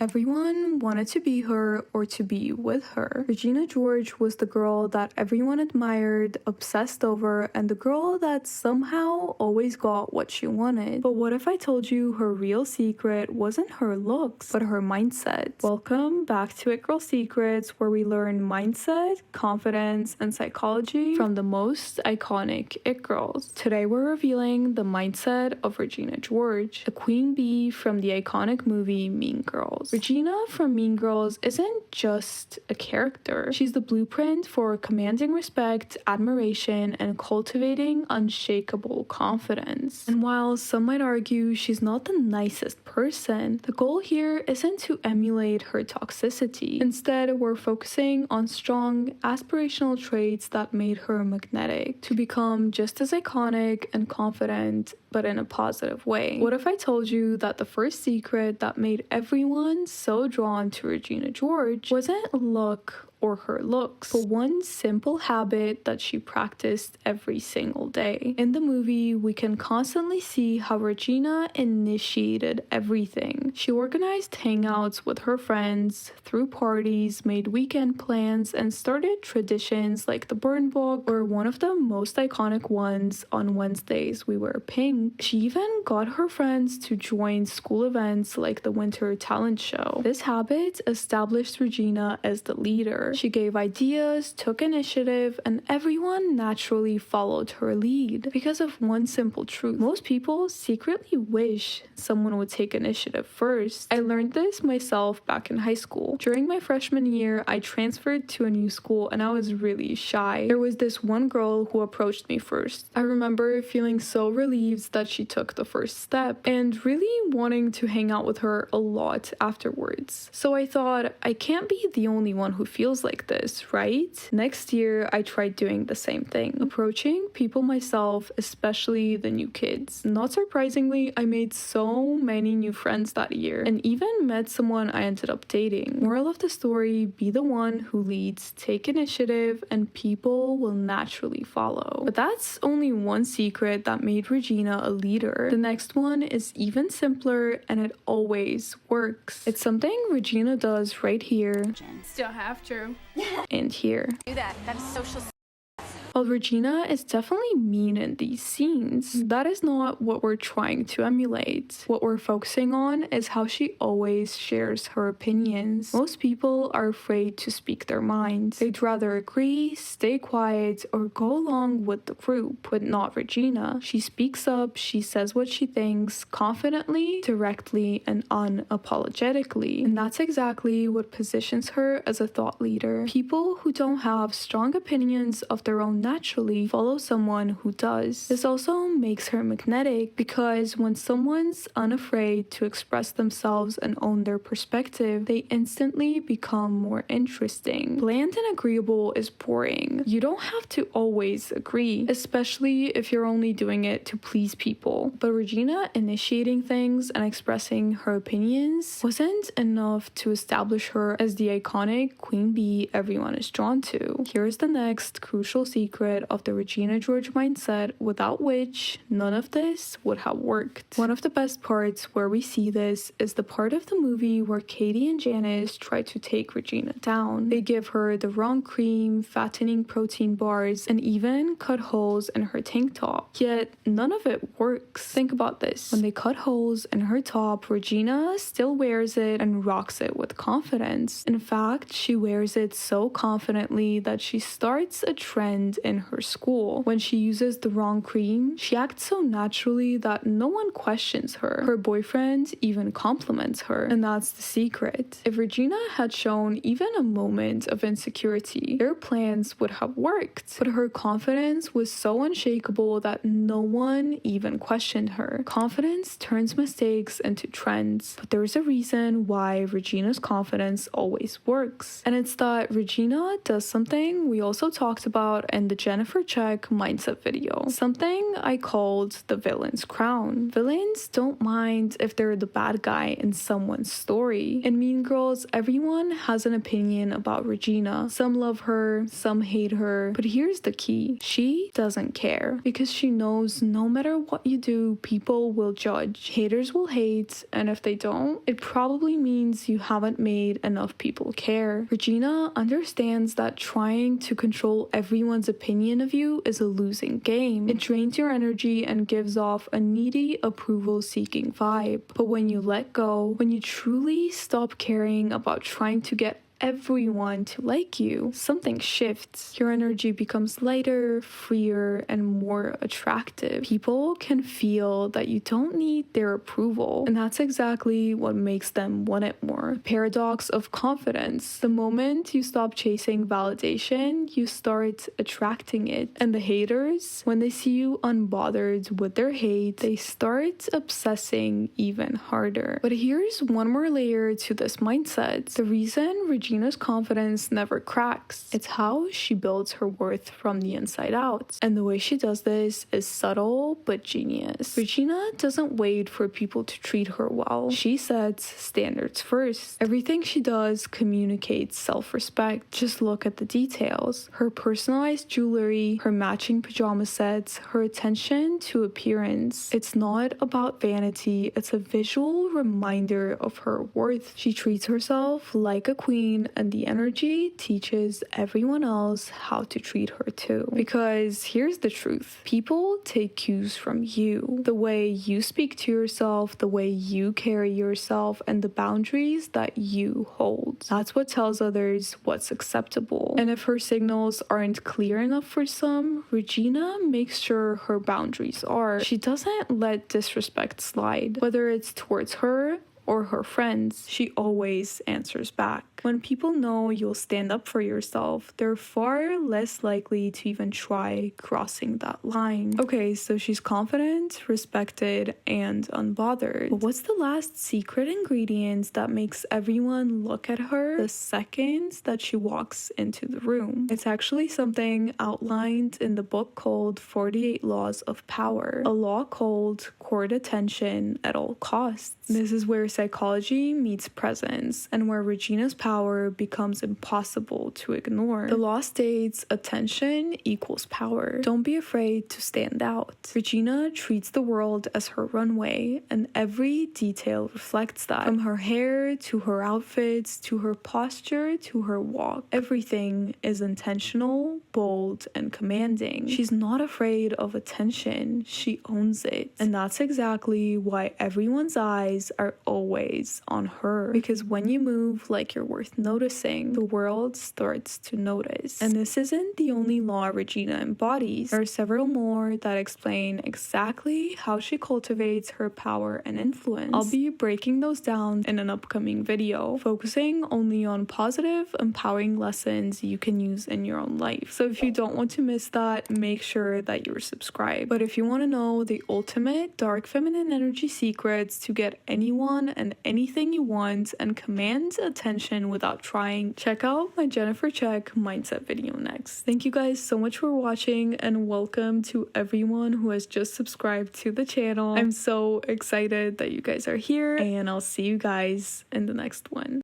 Everyone wanted to be her or to be with her. Regina George was the girl that everyone admired, obsessed over, and the girl that somehow always got what she wanted. But what if I told you her real secret wasn't her looks, but her mindset? Welcome back to It Girl Secrets, where we learn mindset, confidence, and psychology from the most iconic It Girls. Today we're revealing the mindset of Regina George, a queen bee from the iconic movie Mean Girls. Regina from Mean Girls isn't just a character. She's the blueprint for commanding respect, admiration, and cultivating unshakable confidence. And while some might argue she's not the nicest person, the goal here isn't to emulate her toxicity. Instead, we're focusing on strong, aspirational traits that made her magnetic, to become just as iconic and confident, but in a positive way. What if I told you that the first secret that made everyone so drawn to Regina George wasn't look or her looks, but one simple habit that she practiced every single day? In the movie, we can constantly see how Regina initiated everything. She organized hangouts with her friends, threw parties, made weekend plans, and started traditions like the burn book, or one of the most iconic ones, on Wednesdays we wear pink. She even got her friends to join school events like the winter talent show. This habit established Regina as the leader. She gave ideas, took initiative, and everyone naturally followed her lead because of one simple truth. Most people secretly wish someone would take initiative first. I learned this myself back in high school. During my freshman year, I transferred to a new school and I was really shy. There was this one girl who approached me first. I remember feeling so relieved that she took the first step and really wanting to hang out with her a lot afterwards. So I thought, I can't be the only one who feels like this, right? Next year, I tried doing the same thing, approaching people myself, especially the new kids. Not surprisingly, I made so many new friends that year and even met someone I ended up dating. Moral of the story, be the one who leads, take initiative, and people will naturally follow. But that's only one secret that made Regina a leader. The next one is even simpler and it always works. It's something Regina does right here. Still have to. And here. Do that. That is social. While Regina is definitely mean in these scenes, that is not what we're trying to emulate. What we're focusing on is how she always shares her opinions. Most people are afraid to speak their minds. They'd rather agree, stay quiet, or go along with the group, but not Regina. She speaks up, she says what she thinks, confidently, directly, and unapologetically. And that's exactly what positions her as a thought leader. People who don't have strong opinions of their own naturally follow someone who does. This also makes her magnetic because when someone's unafraid to express themselves and own their perspective, they instantly become more interesting. Bland and agreeable is boring. You don't have to always agree, especially if you're only doing it to please people. But Regina initiating things and expressing her opinions wasn't enough to establish her as the iconic queen bee everyone is drawn to. Here's the next crucial secret of the Regina George mindset, without which none of this would have worked. One of the best parts where we see this is the part of the movie where Katie and Janice try to take Regina down. They give her the wrong cream, fattening protein bars, and even cut holes in her tank top. Yet none of it works. Think about this. When they cut holes in her top, Regina still wears it and rocks it with confidence. In fact, she wears it so confidently that she starts a trend in her school. When she uses the wrong cream, she acts so naturally that no one questions her. Her boyfriend even compliments her, and that's the secret. If Regina had shown even a moment of insecurity, their plans would have worked. But her confidence was so unshakable that no one even questioned her. Confidence turns mistakes into trends, but there's a reason why Regina's confidence always works. And it's that Regina does something we also talked about in in the Jennifer Check mindset video, something I called the villain's crown. Villains don't mind if they're the bad guy in someone's story. In Mean Girls, everyone has an opinion about Regina. Some love her, some hate her, but here's the key. She doesn't care because she knows no matter what you do, people will judge. Haters will hate, and if they don't, it probably means you haven't made enough people care. Regina understands that trying to control everyone's opinion of you is a losing game. It drains your energy and gives off a needy, approval-seeking vibe. But when you let go, when you truly stop caring about trying to get everyone to like you, something shifts. Your energy becomes lighter, freer, and more attractive. People can feel that you don't need their approval, and that's exactly what makes them want it more. Paradox of confidence. The moment you stop chasing validation, you start attracting it. And the haters, when they see you unbothered with their hate, they start obsessing even harder. But here's one more layer to this mindset. The reason Regina's confidence never cracks. It's how she builds her worth from the inside out. And the way she does this is subtle but genius. Regina doesn't wait for people to treat her well. She sets standards first. Everything she does communicates self-respect. Just look at the details. Her personalized jewelry, her matching pajama sets, her attention to appearance. It's not about vanity, it's a visual reminder of her worth. She treats herself like a queen, and the energy teaches everyone else how to treat her too. Because here's the truth. People take cues from you. The way you speak to yourself, the way you carry yourself, and the boundaries that you hold. That's what tells others what's acceptable. And if her signals aren't clear enough for some, Regina makes sure her boundaries are. She doesn't let disrespect slide. Whether it's towards her or her friends, she always answers back. When people know you'll stand up for yourself, they're far less likely to even try crossing that line. Okay, so she's confident, respected, and unbothered. But what's the last secret ingredient that makes everyone look at her the second that she walks into the room? It's actually something outlined in the book called 48 Laws of Power, a law called court attention at all costs. This is where psychology meets presence, and where Regina's power becomes impossible to ignore. The law states attention equals power. Don't be afraid to stand out. Regina treats the world as her runway, and every detail reflects that. From her hair to her outfits to her posture to her walk, everything is intentional, bold, and commanding. She's not afraid of attention, she owns it. And that's exactly why everyone's eyes are always on her. Because when you move like you're worth noticing, the world starts to notice. And this isn't the only law Regina embodies. There are several more that explain exactly how she cultivates her power and influence. I'll be breaking those down in an upcoming video, focusing only on positive, empowering lessons you can use in your own life. So if you don't want to miss that, make sure that you're subscribed. But if you want to know the ultimate dark feminine energy secrets to get anyone and anything you want and command attention without trying, check out my Jennifer Check mindset video next. Thank you guys so much for watching, and welcome to everyone who has just subscribed to the channel. I'm so excited that you guys are here, and I'll see you guys in the next one.